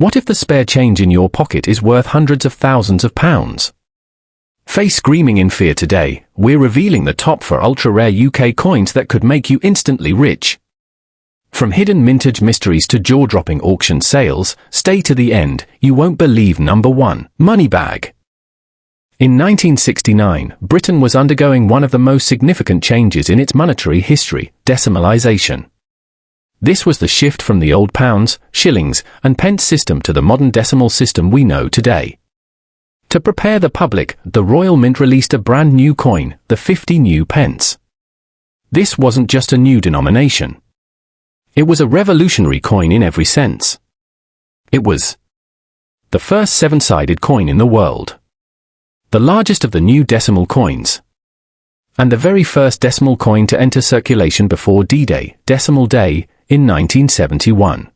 What if the spare change in your pocket is worth hundreds of thousands of pounds? Face screaming in fear today, we're revealing the top 4 ultra-rare UK coins that could make you instantly rich. From hidden mintage mysteries to jaw-dropping auction sales, stay to the end, you won't believe number 1, Moneybag. In 1969, Britain was undergoing one of the most significant changes in its monetary history, decimalisation. This was the shift from the old pounds, shillings, and pence system to the modern decimal system we know today. To prepare the public, the Royal Mint released a brand new coin, the 50 new pence. This wasn't just a new denomination. It was a revolutionary coin in every sense. It was the first 7-sided coin in the world, the largest of the new decimal coins, and the very first decimal coin to enter circulation before D-Day, Decimal Day, in 1971.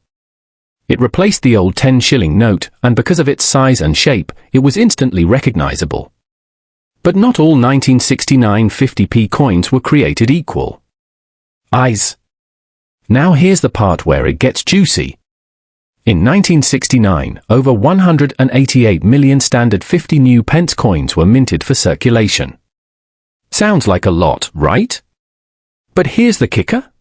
It replaced the old 10-shilling note, and because of its size and shape, it was instantly recognizable. But not all 1969 50p coins were created equal. Now here's the part where it gets juicy. In 1969, over 188 million standard 50 new pence coins were minted for circulation. Sounds like a lot, right? But here's the kicker.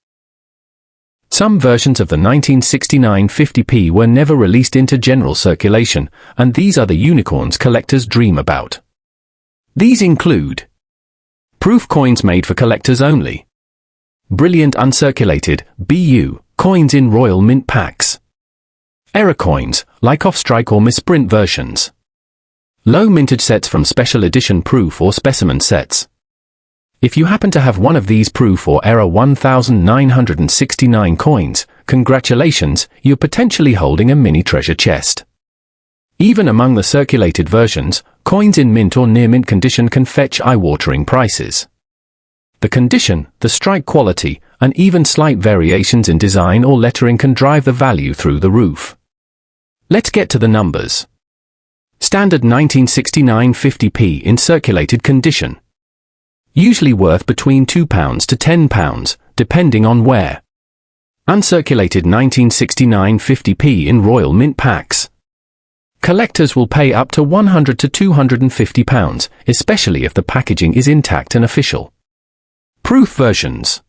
Some versions of the 1969 50p were never released into general circulation, and these are the unicorns collectors dream about. These include proof coins made for collectors only, brilliant uncirculated BU coins in Royal Mint packs, error coins, like off-strike or misprint versions, low mintage sets from special edition proof or specimen sets. If you happen to have one of these proof or error 1969 coins, congratulations, you're potentially holding a mini treasure chest. Even among the circulated versions, coins in mint or near mint condition can fetch eye-watering prices. The condition, the strike quality, and even slight variations in design or lettering can drive the value through the roof. Let's get to the numbers. Standard 1969 50p in circulated condition. Usually worth between £2 to £10, depending on where. Uncirculated 1969 50p in Royal Mint packs. Collectors will pay up to £100 to £250, especially if the packaging is intact and official. Proof versions.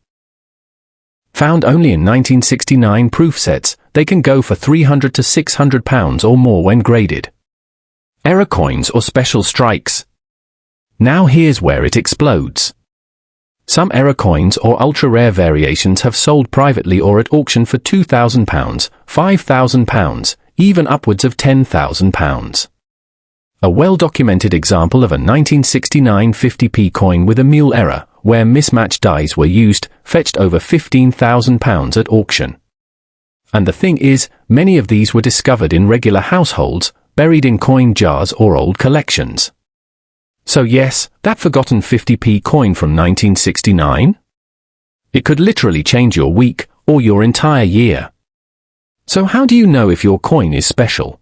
Found only in 1969 proof sets, they can go for £300 to £600 or more when graded. Error coins or special strikes. Now here's where it explodes. Some error coins or ultra-rare variations have sold privately or at auction for £2,000, £5,000, even upwards of £10,000. A well-documented example of a 1969 50p coin with a mule error, where mismatched dies were used, fetched over £15,000 at auction. And the thing is, many of these were discovered in regular households, buried in coin jars or old collections. So yes, that forgotten 50p coin from 1969? It could literally change your week, or your entire year. So how do you know if your coin is special?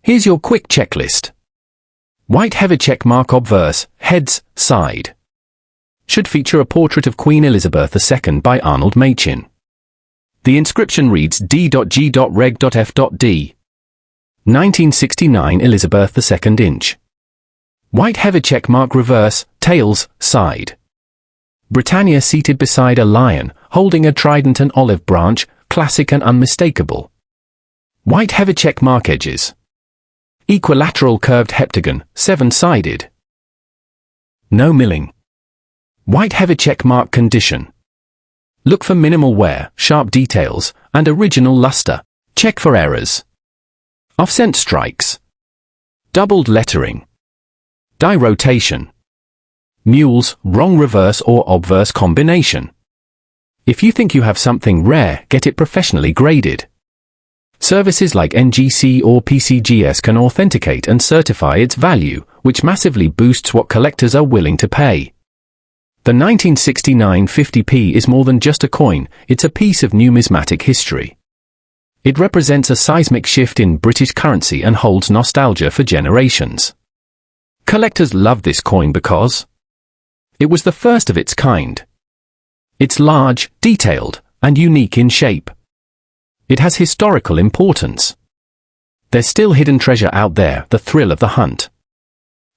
Here's your quick checklist. White heavy check mark obverse, heads, side. Should feature a portrait of Queen Elizabeth II by Arnold Machin. The inscription reads D.G.Reg.F.D. 1969 Elizabeth II inch. White heavy check mark reverse, tails, side. Britannia seated beside a lion, holding a trident and olive branch, classic and unmistakable. White heavy check mark edges. Equilateral curved heptagon, 7-sided. No milling. White heavy check mark condition. Look for minimal wear, sharp details, and original luster. Check for errors. Offset strikes. Doubled lettering. Die rotation. Mules, wrong reverse or obverse combination. If you think you have something rare, get it professionally graded. Services like NGC or PCGS can authenticate and certify its value, which massively boosts what collectors are willing to pay. The 1969 50p is more than just a coin, it's a piece of numismatic history. It represents a seismic shift in British currency and holds nostalgia for generations. Collectors love this coin because it was the first of its kind. It's large, detailed, and unique in shape. It has historical importance. There's still hidden treasure out there, the thrill of the hunt.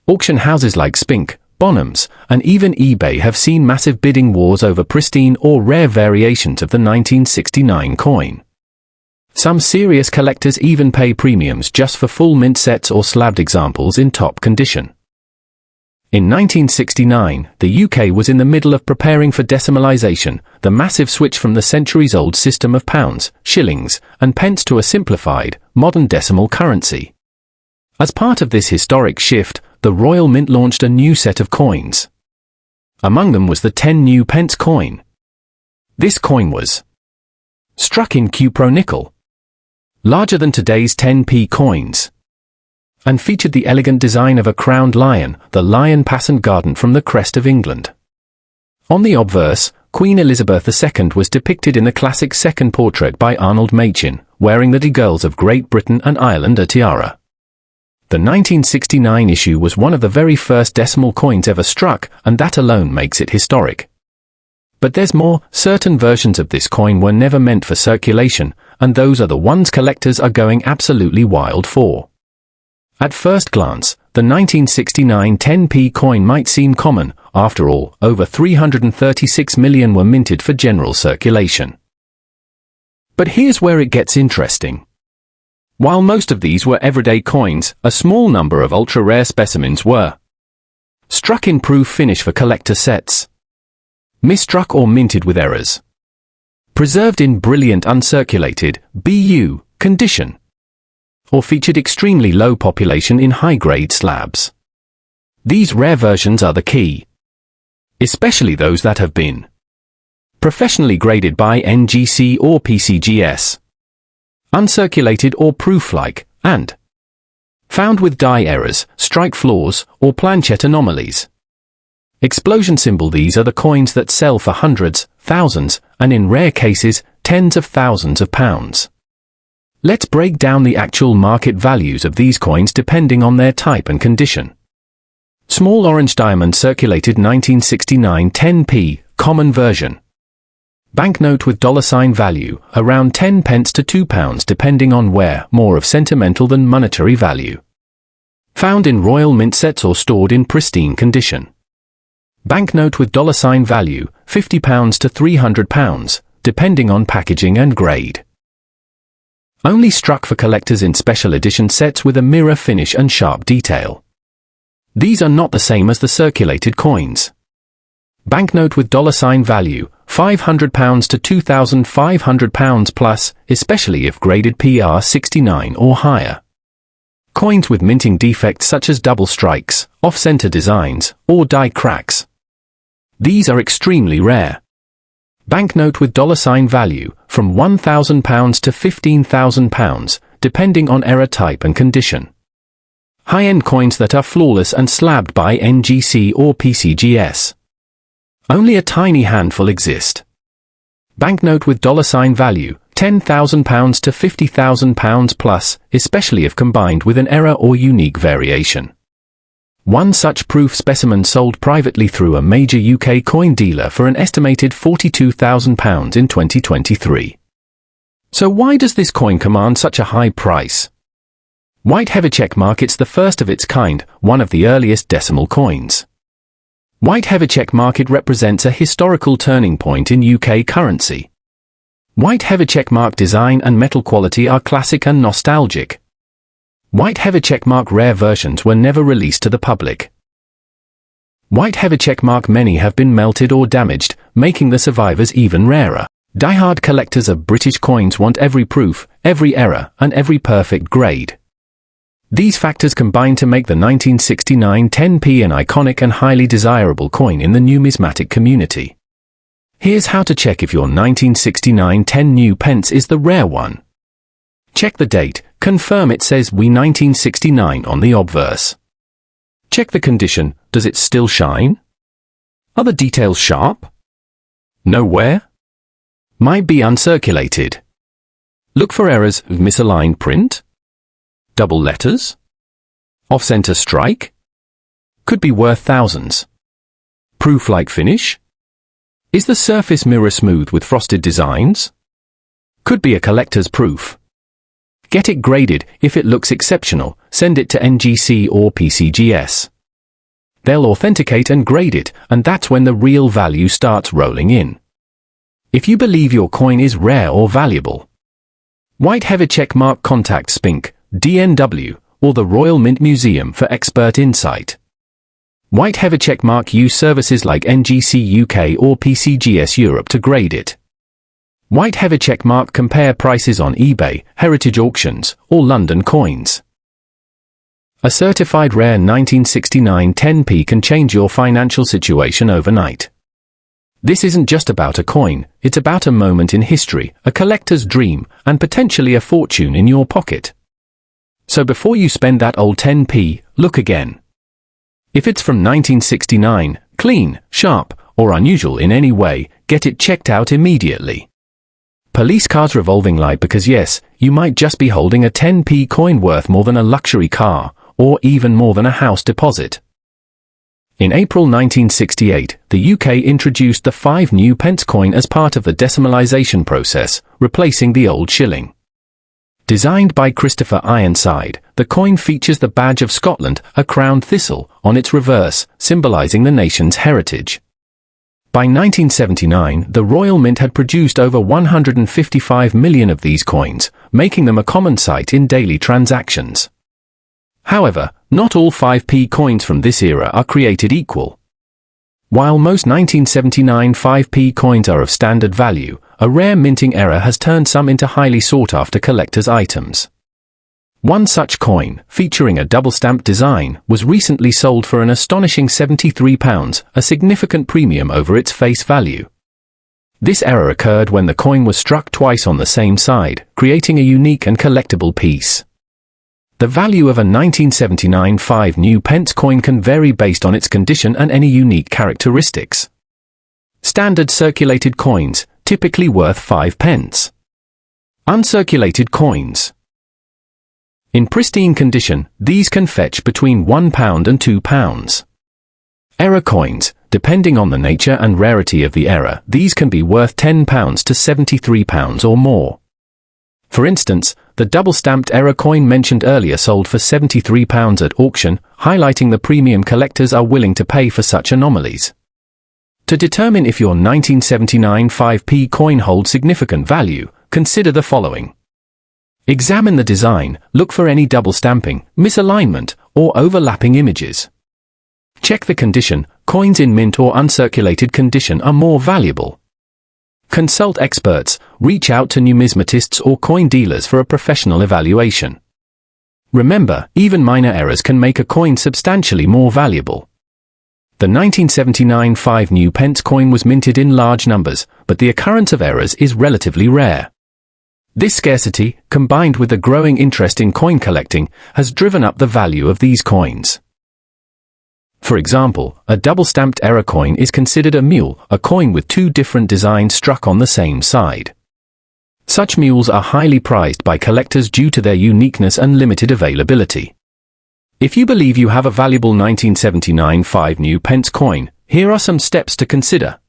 Auction houses like Spink, Bonhams, and even eBay have seen massive bidding wars over pristine or rare variations of the 1969 coin. Some serious collectors even pay premiums just for full mint sets or slabbed examples in top condition. In 1969, the UK was in the middle of preparing for decimalisation, the massive switch from the centuries-old system of pounds, shillings, and pence to a simplified, modern decimal currency. As part of this historic shift, the Royal Mint launched a new set of coins. Among them was the 10 new pence coin. This coin was struck in Cupro nickel, larger than today's 10p coins, and featured the elegant design of a crowned lion, the Lion Passant Garden from the crest of England. On the obverse, Queen Elizabeth II was depicted in the classic second portrait by Arnold Machin, wearing the girls of Great Britain and Ireland a tiara. The 1969 issue was one of the very first decimal coins ever struck, and that alone makes it historic. But there's more. Certain versions of this coin were never meant for circulation, and those are the ones collectors are going absolutely wild for. At first glance, the 1969 10p coin might seem common. After all, over 336 million were minted for general circulation. But here's where it gets interesting. While most of these were everyday coins, a small number of ultra-rare specimens were struck in proof finish for collector sets, misstruck or minted with errors, preserved in brilliant uncirculated BU condition, or featured extremely low population in high-grade slabs. These rare versions are the key, especially those that have been professionally graded by NGC or PCGS, uncirculated or proof-like, and found with die errors, strike flaws, or planchet anomalies. Explosion symbol. These are the coins that sell for hundreds, thousands, and in rare cases, tens of thousands of pounds. Let's break down the actual market values of these coins depending on their type and condition. Small orange diamond circulated 1969 10p, common version. Banknote with $ value, around 10 pence to £2 depending on where, more of sentimental than monetary value. Found in Royal Mint sets or stored in pristine condition. Banknote with $ value, £50 to £300, depending on packaging and grade. Only struck for collectors in special edition sets with a mirror finish and sharp detail. These are not the same as the circulated coins. Banknote with $ value, £500 to £2,500 plus, especially if graded PR 69 or higher. Coins with minting defects such as double strikes, off-center designs, or die cracks. These are extremely rare. Banknote with $ value, from £1,000 to £15,000, depending on error type and condition. High-end coins that are flawless and slabbed by NGC or PCGS. Only a tiny handful exist. Banknote with $ value, £10,000 to £50,000 plus, especially if combined with an error or unique variation. One such proof specimen sold privately through a major UK coin dealer for an estimated £42,000 in 2023. So why does this coin command such a high price? White heavy checkmark. It's the first of its kind, one of the earliest decimal coins. White heavy checkmark. It represents a historical turning point in UK currency. White heavy checkmark design and metal quality are classic and nostalgic. White heavy checkmark rare versions were never released to the public. White heavy checkmark. Many have been melted or damaged, making the survivors even rarer. Die-hard collectors of British coins want every proof, every error, and every perfect grade. These factors combine to make the 1969 10p an iconic and highly desirable coin in the numismatic community. Here's how to check if your 1969 10 new pence is the rare one. Check the date, confirm it says we 1969 on the obverse. Check the condition, does it still shine? Are the details sharp? No wear? Might be uncirculated. Look for errors of misaligned print, double letters, off-center strike. Could be worth thousands. Proof-like finish. Is the surface mirror smooth with frosted designs? Could be a collector's proof. Get it graded. If it looks exceptional, send it to NGC or PCGS. They'll authenticate and grade it, and that's when the real value starts rolling in. If you believe your coin is rare or valuable, Whiteheaver checkmark, contact SPINC, DNW, or the Royal Mint Museum for expert insight. Whiteheaver checkmark, use services like NGC UK or PCGS Europe to grade it. Whiteheaver checkmark, compare prices on eBay, Heritage Auctions, or London Coins. A certified rare 1969 10p can change your financial situation overnight. This isn't just about a coin, it's about a moment in history, a collector's dream, and potentially a fortune in your pocket. So before you spend that old 10p, look again. If it's from 1969, clean, sharp, or unusual in any way, get it checked out immediately. Police cars revolving light, because yes, you might just be holding a 10p coin worth more than a luxury car, or even more than a house deposit. In April 1968, the UK introduced the 5 new pence coin as part of the decimalisation process, replacing the old shilling. Designed by Christopher Ironside, the coin features the badge of Scotland, a crowned thistle, on its reverse, symbolising the nation's heritage. By 1979, the Royal Mint had produced over 155 million of these coins, making them a common sight in daily transactions. However, not all 5p coins from this era are created equal. While most 1979 5p coins are of standard value, a rare minting error has turned some into highly sought-after collector's items. One such coin, featuring a double-stamped design, was recently sold for an astonishing £73, a significant premium over its face value. This error occurred when the coin was struck twice on the same side, creating a unique and collectible piece. The value of a 1979 5 new pence coin can vary based on its condition and any unique characteristics. Standard circulated coins, typically worth 5 pence. Uncirculated coins. In pristine condition, these can fetch between £1 and £2. Error coins, depending on the nature and rarity of the error, these can be worth £10 to £73 or more. For instance, the double-stamped error coin mentioned earlier sold for £73 at auction, highlighting the premium collectors are willing to pay for such anomalies. To determine if your 1979 5p coin holds significant value, consider the following. Examine the design, look for any double stamping, misalignment, or overlapping images. Check the condition, coins in mint or uncirculated condition are more valuable. Consult experts, reach out to numismatists or coin dealers for a professional evaluation. Remember, even minor errors can make a coin substantially more valuable. The 1979 5 new pence coin was minted in large numbers, but the occurrence of errors is relatively rare. This scarcity, combined with the growing interest in coin collecting, has driven up the value of these coins. For example, a double-stamped error coin is considered a mule, a coin with 2 different designs struck on the same side. Such mules are highly prized by collectors due to their uniqueness and limited availability. If you believe you have a valuable 1979 5 new pence coin, here are some steps to consider.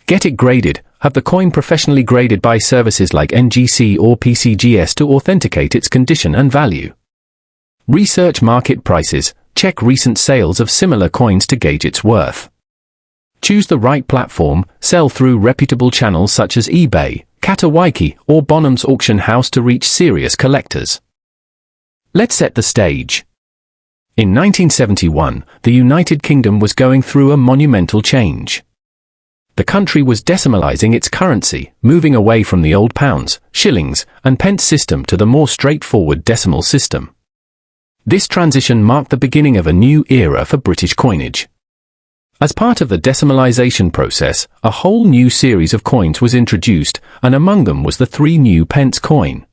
Get it graded. Have the coin professionally graded by services like NGC or PCGS to authenticate its condition and value. Research market prices. Check recent sales of similar coins to gauge its worth. Choose the right platform, sell through reputable channels such as eBay, Katawiki, or Bonham's Auction House to reach serious collectors. Let's set the stage. In 1971, the United Kingdom was going through a monumental change. The country was decimalising its currency, moving away from the old pounds, shillings, and pence system to the more straightforward decimal system. This transition marked the beginning of a new era for British coinage. As part of the decimalisation process, a whole new series of coins was introduced, and among them was the 3 new pence coin.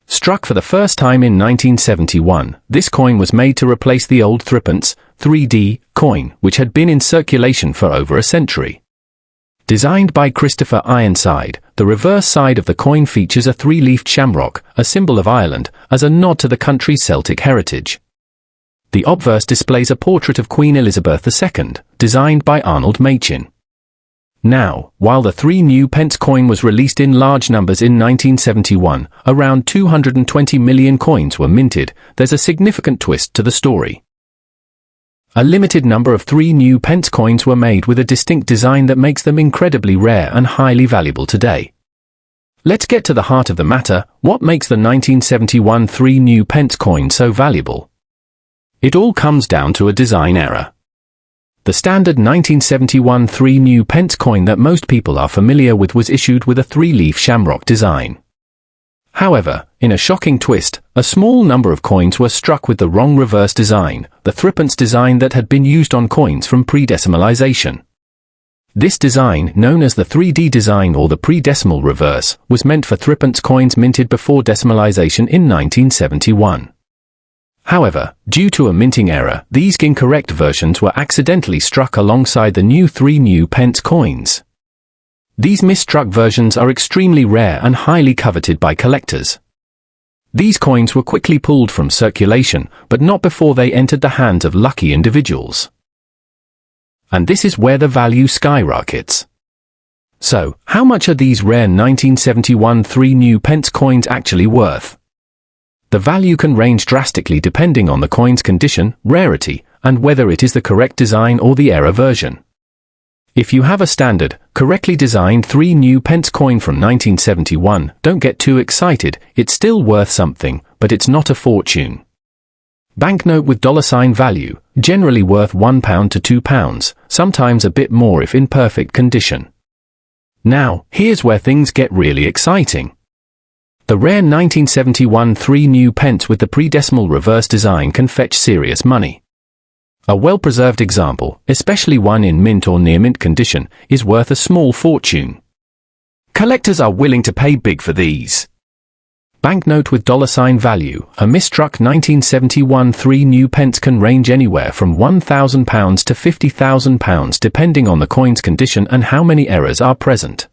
Struck for the first time in 1971, this coin was made to replace the old threepence, 3D, coin, which had been in circulation for over a century. Designed by Christopher Ironside, the reverse side of the coin features a 3-leafed shamrock, a symbol of Ireland, as a nod to the country's Celtic heritage. The obverse displays a portrait of Queen Elizabeth II, designed by Arnold Machin. Now, while the 3 new pence coin was released in large numbers in 1971, around 220 million coins were minted, there's a significant twist to the story. A limited number of 3 new pence coins were made with a distinct design that makes them incredibly rare and highly valuable today. Let's get to the heart of the matter. What makes the 1971 3 new pence coin so valuable? It all comes down to a design error. The standard 1971 3 new pence coin that most people are familiar with was issued with a 3-leaf shamrock design. However, in a shocking twist, a small number of coins were struck with the wrong reverse design, the threepence design that had been used on coins from pre-decimalization. This design, known as the 3D design or the pre-decimal reverse, was meant for threepence coins minted before decimalization in 1971. However, due to a minting error, these incorrect versions were accidentally struck alongside the new 3 new pence coins. These misstruck versions are extremely rare and highly coveted by collectors. These coins were quickly pulled from circulation, but not before they entered the hands of lucky individuals. And this is where the value skyrockets. So, how much are these rare 1971 3 new pence coins actually worth? The value can range drastically depending on the coin's condition, rarity, and whether it is the correct design or the error version. If you have a standard, correctly designed 3 new pence coin from 1971, don't get too excited, it's still worth something, but it's not a fortune. Banknote with $ value, generally worth £1 to £2, sometimes a bit more if in perfect condition. Now, here's where things get really exciting. The rare 1971 3 new pence with the pre-decimal reverse design can fetch serious money. A well-preserved example, especially one in mint or near-mint condition, is worth a small fortune. Collectors are willing to pay big for these. Banknote with $ value, a misstruck 1971 3 new pence can range anywhere from £1,000 to £50,000 depending on the coin's condition and how many errors are present.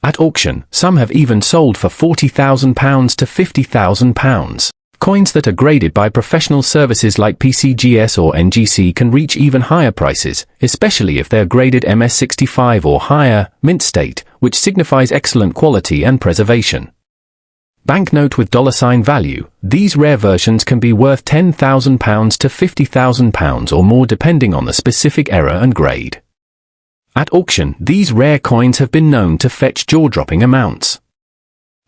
At auction, some have even sold for £40,000 to £50,000. Coins that are graded by professional services like PCGS or NGC can reach even higher prices, especially if they are graded MS65 or higher, mint state, which signifies excellent quality and preservation. Banknote with $ value, these rare versions can be worth £10,000 to £50,000 or more depending on the specific error and grade. At auction, these rare coins have been known to fetch jaw-dropping amounts.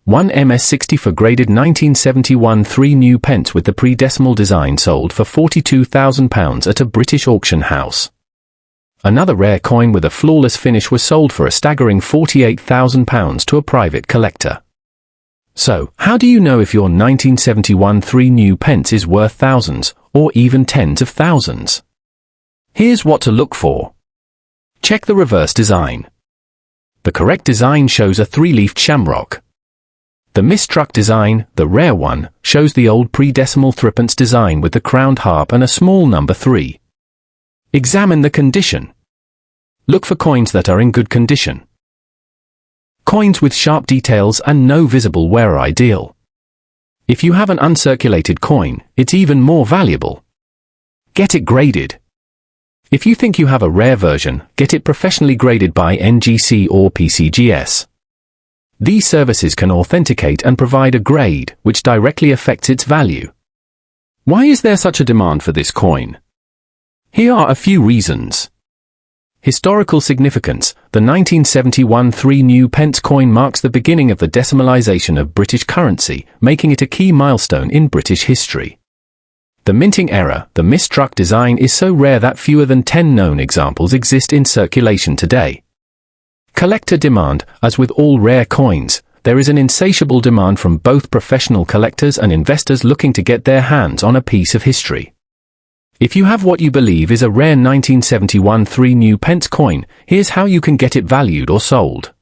One MS64 graded 1971 3 new pence with the pre-decimal design sold for £42,000 at a British auction house. Another rare coin with a flawless finish was sold for a staggering £48,000 to a private collector. So, how do you know if your 1971 3 new pence is worth thousands, or even tens of thousands? Here's what to look for. Check the reverse design. The correct design shows a 3-leafed shamrock. The misstruck design, the rare one, shows the old pre-decimal threepence design with the crowned harp and a small number 3. Examine the condition. Look for coins that are in good condition. Coins with sharp details and no visible wear are ideal. If you have an uncirculated coin, it's even more valuable. Get it graded. If you think you have a rare version, get it professionally graded by NGC or PCGS. These services can authenticate and provide a grade, which directly affects its value. Why is there such a demand for this coin? Here are a few reasons. Historical significance. The 1971 3 new pence coin marks the beginning of the decimalization of British currency, making it a key milestone in British history. The minting error, the misstruck design, is so rare that fewer than 10 known examples exist in circulation today. Collector demand. As with all rare coins, there is an insatiable demand from both professional collectors and investors looking to get their hands on a piece of history. If you have what you believe is a rare 1971 3 new pence coin, here's how you can get it valued or sold.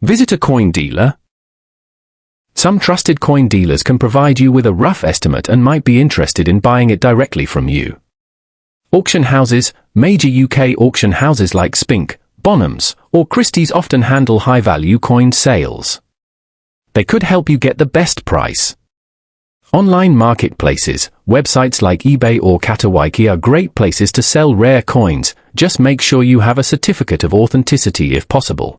Visit a coin dealer. Some trusted coin dealers can provide you with a rough estimate and might be interested in buying it directly from you. Auction houses. Major UK auction houses like Spink, Bonhams, or Christie's often handle high-value coin sales. They could help you get the best price. Online marketplaces, websites like eBay or Katawaiki are great places to sell rare coins. Just make sure you have a certificate of authenticity if possible.